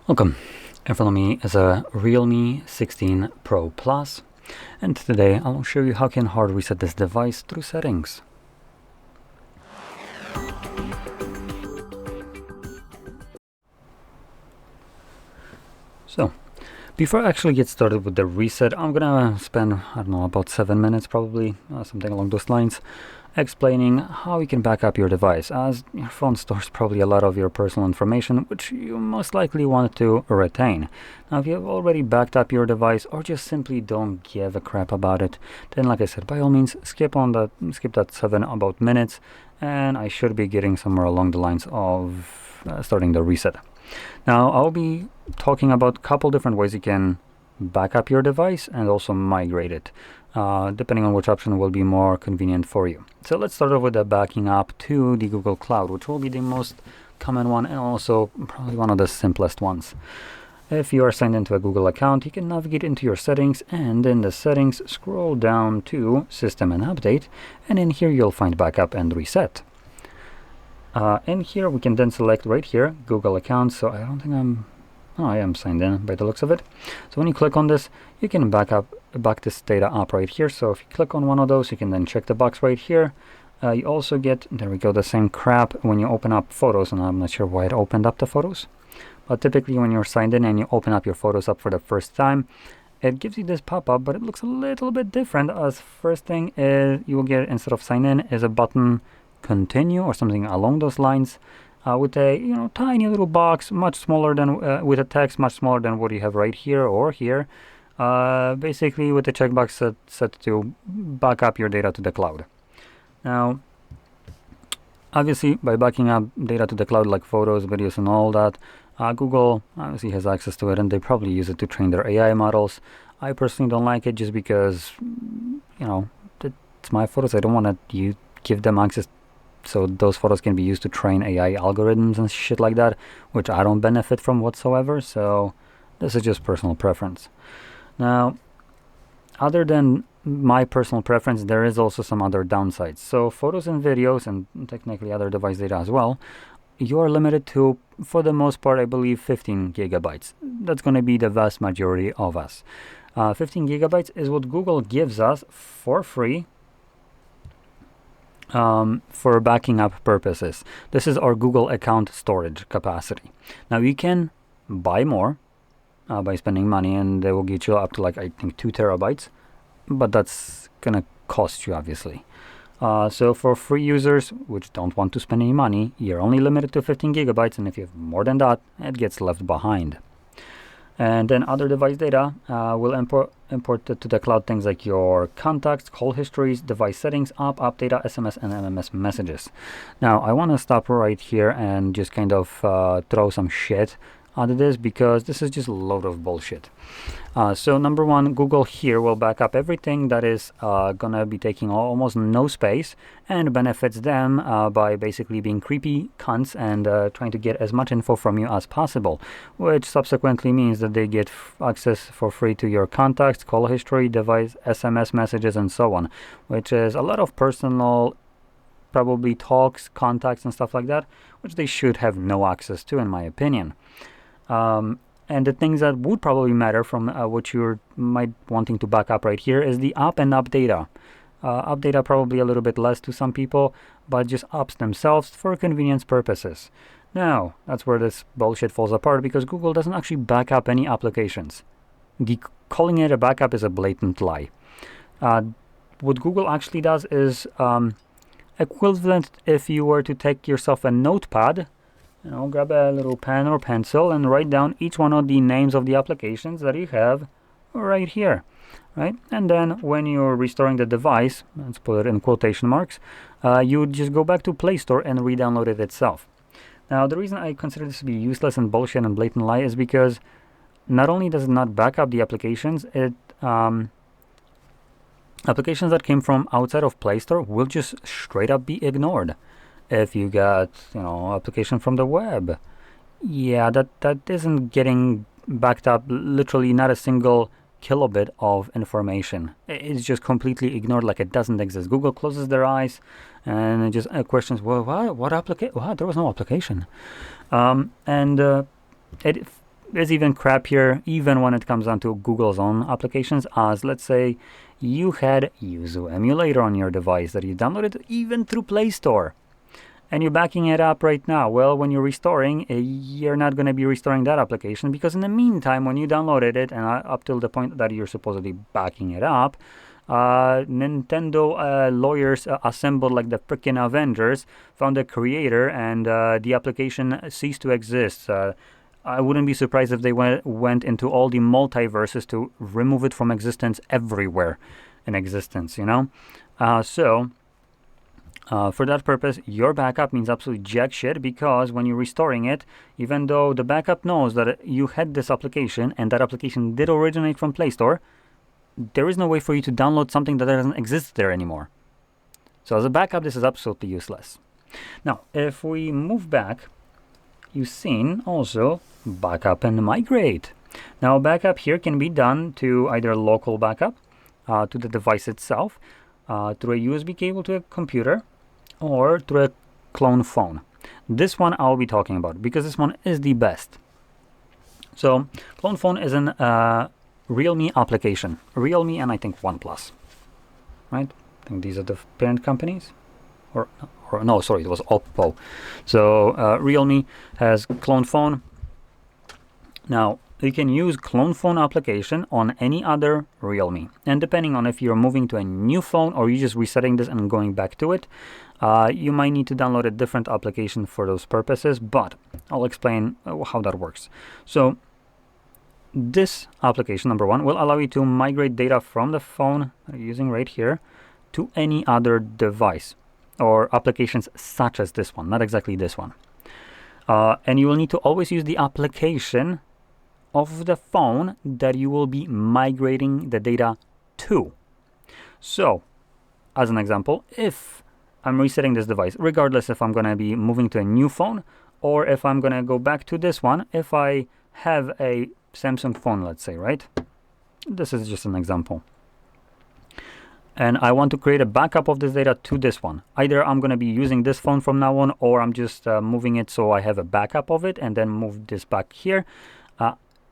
Welcome. In front of me is a Realme 16 Pro Plus, and today I'll show you how you can hard reset this device through settings. So, before I actually get started with the reset, I'm gonna spend, I don't know, about 7 minutes probably, something along those lines, explaining how you can back up your device, as your phone stores probably a lot of your personal information which you most likely want to retain. Now if you have already backed up your device or just simply don't give a crap about it, then like I said, by all means skip that 7 about minutes, and I should be getting somewhere along the lines of starting the reset. Now I'll be talking about a couple different ways you can back up your device and also migrate it, depending on which option will be more convenient for you. So let's start off with the backing up to the Google Cloud, which will be the most common one and also probably one of the simplest ones. If you are signed into a Google account, you can navigate into your settings, and in the settings scroll down to System and Update, and in here you'll find Backup and Reset. In here we can then select right here Google account. So I don't think I am signed in by the looks of it. So when you click on this, you can back this data up right here. So if you click on one of those, you can then check the box right here. You also get, there we go, the same crap when you open up photos, and I'm not sure why it opened up the photos, but typically when you're signed in and you open up your photos up for the first time, it gives you this pop-up, but it looks a little bit different, as first thing is you will get, instead of sign in, is a button continue or something along those lines, with a tiny little box, much smaller than with a text much smaller than what you have right here or here, basically with the checkbox set to back up your data to the cloud. Now obviously by backing up data to the cloud, like photos, videos and all that, Google obviously has access to it, and they probably use it to train their AI models. I personally don't like it just because it's my photos. I don't want to give them access so those photos can be used to train AI algorithms and shit like that, which I don't benefit from whatsoever. So this is just personal preference. Now, other than my personal preference, there is also some other downsides. So photos and videos, and technically other device data as well, you are limited to, for the most part, I believe 15 gigabytes. That's going to be the vast majority of us. 15 gigabytes is what Google gives us for free, for backing up purposes. This is our Google account storage capacity. Now you can buy more by spending money, and they will get you up to, like, I think 2 terabytes, but that's gonna cost you, obviously. So for free users which don't want to spend any money, you're only limited to 15 gigabytes, and if you have more than that, it gets left behind. And then other device data will import to the cloud, things like your contacts, call histories, device settings, app data, SMS and MMS messages. Now I want to stop right here and just kind of throw some shit at this, because this is just a load of bullshit. So number one, Google here will back up everything that is gonna be taking almost no space, and benefits them by basically being creepy cunts and trying to get as much info from you as possible, which subsequently means that they get access for free to your contacts, call history, device, SMS messages and so on, which is a lot of personal, probably talks, contacts and stuff like that, which they should have no access to, in my opinion. And the things that would probably matter from what you might wanting to back up right here is the app and app data. App data probably a little bit less to some people, but just apps themselves for convenience purposes. Now, that's where this bullshit falls apart, because Google doesn't actually back up any applications. Calling it a backup is a blatant lie. What Google actually does is equivalent if you were to take yourself a notepad, grab a little pen or pencil and write down each one of the names of the applications that you have right here, right? And then when you're restoring the device, let's put it in quotation marks, you just go back to Play Store and re-download it itself. Now, the reason I consider this to be useless and bullshit and blatant lie is because not only does it not back up the applications, applications that came from outside of Play Store will just straight up be ignored. If you got, application from the web, yeah, that isn't getting backed up. Literally not a single kilobit of information. It's just completely ignored, like it doesn't exist. Google closes their eyes and it just questions, well, what application? What? There was no application. is even crappier even when it comes down to Google's own applications, as let's say you had Yuzu emulator on your device that you downloaded even through Play Store, and you're backing it up right now. Well, when you're restoring, you're not going to be restoring that application, because in the meantime, when you downloaded it and up till the point that you're supposedly backing it up, Nintendo lawyers assembled like the freaking Avengers, found the creator, and the application ceased to exist. I wouldn't be surprised if they went into all the multiverses to remove it from existence everywhere in existence, you know? So for that purpose, your backup means absolutely jack shit, because when you're restoring it, even though the backup knows that you had this application and that application did originate from Play Store, there is no way for you to download something that doesn't exist there anymore. So as a backup, this is absolutely useless. Now, if we move back, you've seen also backup and migrate. Now, backup here can be done to either local backup to the device itself, through a USB cable to a computer, or through a clone phone. This one I'll be talking about because this one is the best. So, clone phone is an Realme application. Realme and I think OnePlus, right? I think these are the parent companies. Or no, sorry, it was Oppo. So Realme has clone phone. Now, you can use clone phone application on any other Realme. And depending on if you're moving to a new phone or you're just resetting this and going back to it, you might need to download a different application for those purposes, but I'll explain how that works. So this application, number one, will allow you to migrate data from the phone you're using right here to any other device or applications such as this one, not exactly this one. And you will need to always use the application of the phone that you will be migrating the data to. So, as an example, if I'm resetting this device, regardless if I'm going to be moving to a new phone or if I'm going to go back to this one, if I have a Samsung phone, let's say, right? This is just an example. And I want to create a backup of this data to this one. Either I'm going to be using this phone from now on, or I'm just moving it so I have a backup of it and then move this back here.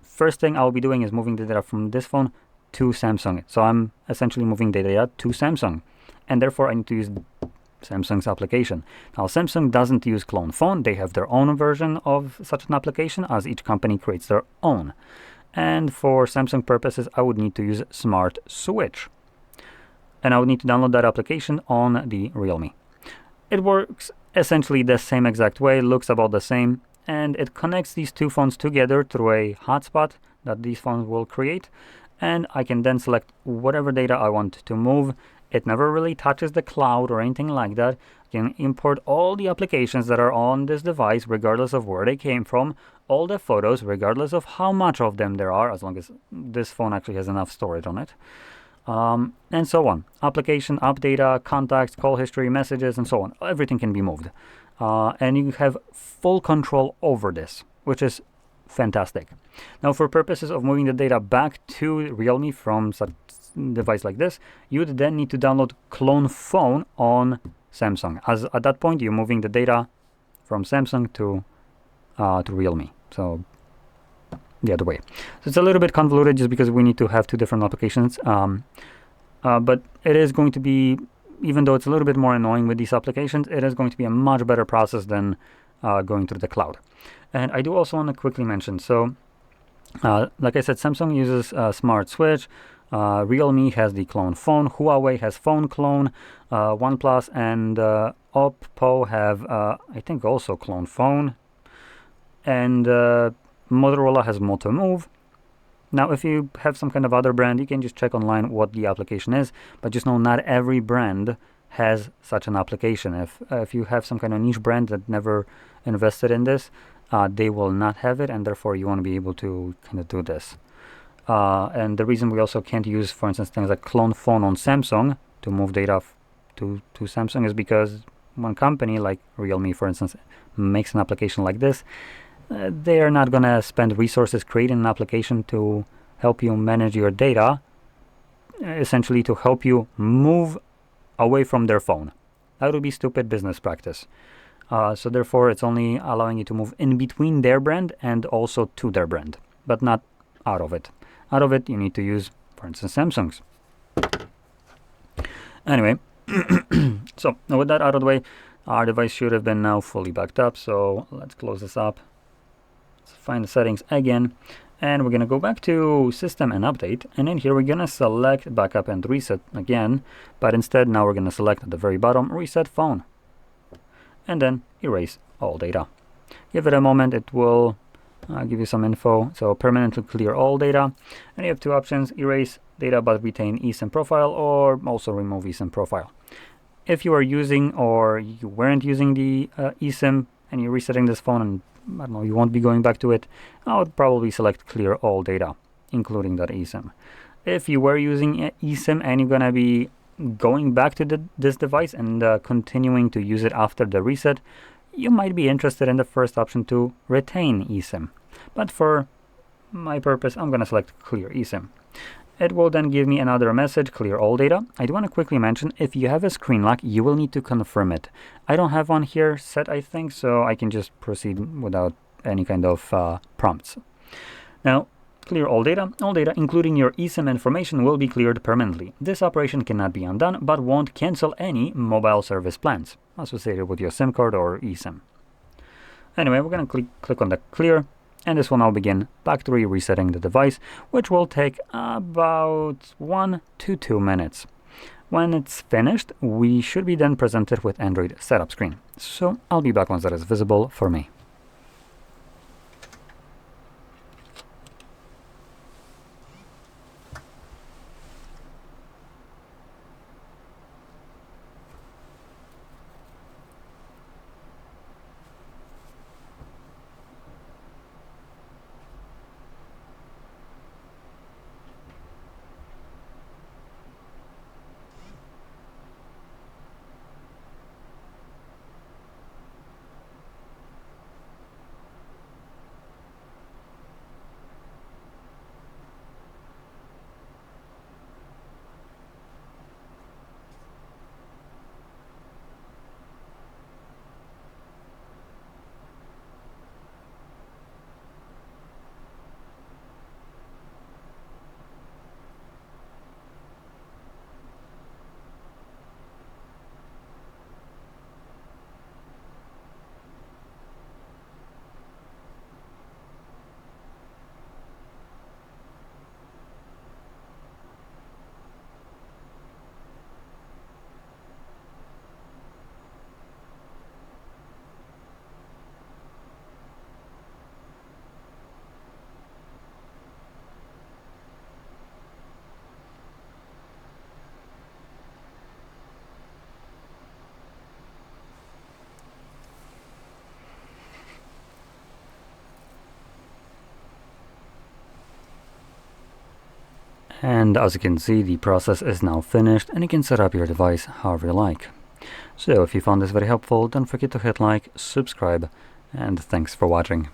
First thing I'll be doing is moving the data from this phone to Samsung. So I'm essentially moving the data to Samsung. And therefore I need to use Samsung's application. Now, Samsung doesn't use clone phone. They have their own version of such an application, as each company creates their own. And for Samsung purposes, I would need to use Smart Switch. And I would need to download that application on the Realme. It works essentially the same exact way, looks about the same, and it connects these two phones together through a hotspot that these phones will create, and I can then select whatever data I want to move. It never really touches the cloud or anything like that. I can import all the applications that are on this device, regardless of where they came from, all the photos, regardless of how much of them there are, as long as this phone actually has enough storage on it, and so on. Application, app data, contacts, call history, messages, and so on. Everything can be moved. And you have full control over this, which is fantastic. Now, for purposes of moving the data back to Realme from such device like this, you would then need to download clone phone on Samsung, as at that point you're moving the data from Samsung to Realme. So the other way. So it's a little bit convoluted just because we need to have two different applications. But it is going to be, even though it's a little bit more annoying with these applications, it is going to be a much better process than going through the cloud. And I do also want to quickly mention, so like I said, Samsung uses Smart Switch, Realme has the clone phone, Huawei has phone clone, OnePlus and Oppo have, I think, also clone phone, and Motorola has Moto Move. Now, if you have some kind of other brand, you can just check online what the application is, but just know not every brand has such an application. If you have some kind of niche brand that never invested in this, they will not have it, and therefore you want to be able to kind of do this. And the reason we also can't use, for instance, things like clone phone on Samsung to move data to Samsung is because one company like Realme, for instance, makes an application like this. They are not going to spend resources creating an application to help you manage your data, essentially to help you move away from their phone. That would be stupid business practice. So therefore, it's only allowing you to move in between their brand and also to their brand. but not out of it. Out of it, you need to use, for instance, Samsung's. Anyway, so now with that out of the way, our device should have been now fully backed up. So let's close this up. Let's find the settings again. And we're going to go back to System and Update. And in here, we're going to select Backup and Reset again. But instead, now we're going to select at the very bottom, Reset Phone. And then erase all data. Give it a moment. It will give you some info. So permanently clear all data. And you have two options, erase data but retain eSIM profile, or also remove eSIM profile. If you are using or you weren't using the eSIM and you're resetting this phone and I don't know, you won't be going back to it, I would probably select clear all data, including that eSIM. If you were using eSIM and you're gonna be going back to this device and continuing to use it after the reset, you might be interested in the first option to retain eSIM. But for my purpose, I'm gonna select clear eSIM. It will then give me another message, clear all data. I do want to quickly mention, if you have a screen lock, you will need to confirm it. I don't have one here set, I think, so I can just proceed without any kind of prompts. Now, clear all data, including your eSIM information, will be cleared permanently. This operation cannot be undone, but won't cancel any mobile service plans associated with your SIM card or eSIM. Anyway, we're going to click on the clear. And this will now begin factory resetting the device, which will take about 1 to 2 minutes. When it's finished, we should be then presented with Android setup screen. So I'll be back once that is visible for me. And as you can see, the process is now finished and you can set up your device however you like. So if you found this very helpful, don't forget to hit like, subscribe, and thanks for watching.